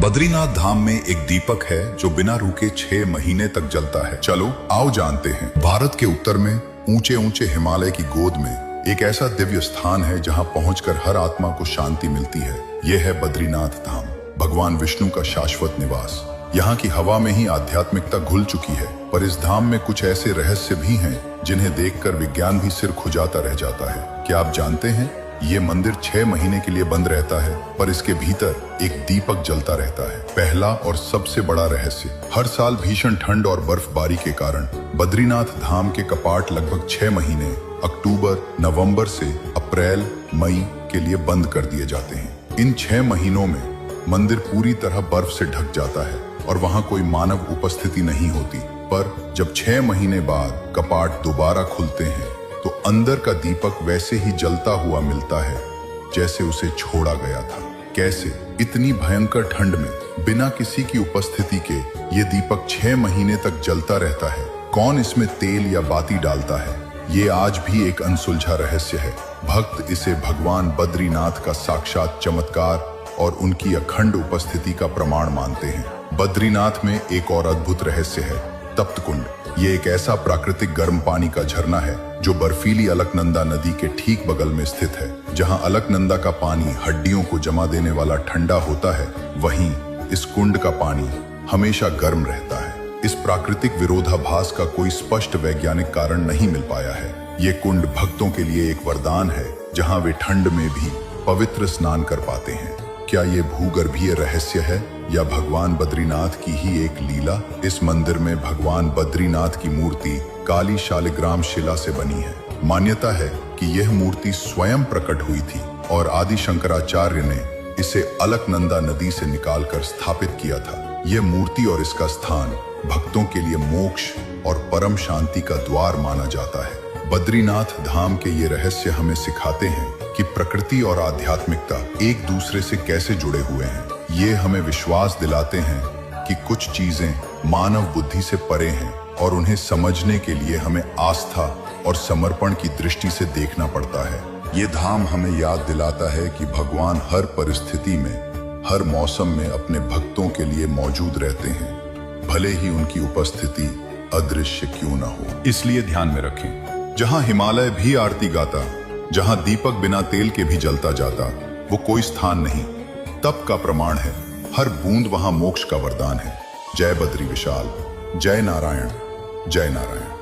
बद्रीनाथ धाम में एक दीपक है जो बिना रुके 6 महीने तक जलता है। चलो आओ जानते हैं। भारत के उत्तर में ऊंचे ऊंचे हिमालय की गोद में एक ऐसा दिव्य स्थान है जहां पहुंचकर हर आत्मा को शांति मिलती है। यह है बद्रीनाथ धाम, भगवान विष्णु का शाश्वत निवास। यहाँ की हवा में ही आध्यात्मिकता घुल चुकी है, पर इस धाम में कुछ ऐसे रहस्य भी हैं जिन्हें देखकर विज्ञान भी सिर खुजाता रह जाता है। क्या आप जानते हैं, ये मंदिर 6 महीने के लिए बंद रहता है, पर इसके भीतर एक दीपक जलता रहता है। पहला और सबसे बड़ा रहस्य, हर साल भीषण ठंड और बर्फबारी के कारण बद्रीनाथ धाम के कपाट लगभग 6 महीने अक्टूबर, नवंबर से अप्रैल, मई के लिए बंद कर दिए जाते हैं। इन 6 महीनों में मंदिर पूरी तरह बर्फ से ढक जाता है और वहां कोई मानव उपस्थिति नहीं होती। पर जब 6 महीने बाद कपाट दोबारा खुलते हैं तो अंदर का दीपक वैसे ही जलता हुआ मिलता है जैसे उसे छोड़ा गया था। कैसे? इतनी भयंकर ठंड में बिना किसी की उपस्थिति के ये दीपक 6 महीने तक जलता रहता है। कौन इसमें तेल या बाती डालता है, ये आज भी एक अनसुलझा रहस्य है। भक्त इसे भगवान बद्रीनाथ का साक्षात चमत्कार और उनकी अखंड उपस्थिति का प्रमाण मानते हैं। बद्रीनाथ में एक और अद्भुत रहस्य है, तप्त कुंड। ये एक ऐसा प्राकृतिक गर्म पानी का झरना है जो बर्फीली अलकनंदा नदी के ठीक बगल में स्थित है। जहां अलकनंदा का पानी हड्डियों को जमा देने वाला ठंडा होता है, वहीं इस कुंड का पानी हमेशा गर्म रहता है। इस प्राकृतिक विरोधाभास का कोई स्पष्ट वैज्ञानिक कारण नहीं मिल पाया है। ये कुंड भक्तों के लिए एक वरदान है, जहां वे ठंड में भी पवित्र स्नान कर पाते हैं। क्या ये भूगर्भीय रहस्य है या भगवान बद्रीनाथ की ही एक लीला? इस मंदिर में भगवान बद्रीनाथ की मूर्ति काली शालिग्राम शिला से बनी है। मान्यता है कि यह मूर्ति स्वयं प्रकट हुई थी और आदि शंकराचार्य ने इसे अलकनंदा नदी से निकालकर स्थापित किया था। यह मूर्ति और इसका स्थान भक्तों के लिए मोक्ष और परम शांति का द्वार माना जाता है। बद्रीनाथ धाम के ये रहस्य हमें सिखाते हैं कि प्रकृति और आध्यात्मिकता एक दूसरे से कैसे जुड़े हुए हैं। ये हमें विश्वास दिलाते हैं कि कुछ चीजें मानव बुद्धि से परे हैं और उन्हें समझने के लिए हमें आस्था और समर्पण की दृष्टि से देखना पड़ता है। ये धाम हमें याद दिलाता है कि भगवान हर परिस्थिति में, हर मौसम में अपने भक्तों के लिए मौजूद रहते हैं, भले ही उनकी उपस्थिति अदृश्य क्यों न हो। इसलिए ध्यान में रखें, जहां हिमालय भी आरती गाता, जहां दीपक बिना तेल के भी जलता जाता, वो कोई स्थान नहीं, तप का प्रमाण है। हर बूंद वहां मोक्ष का वरदान है। जय बद्री विशाल, जय नारायण, जय नारायण।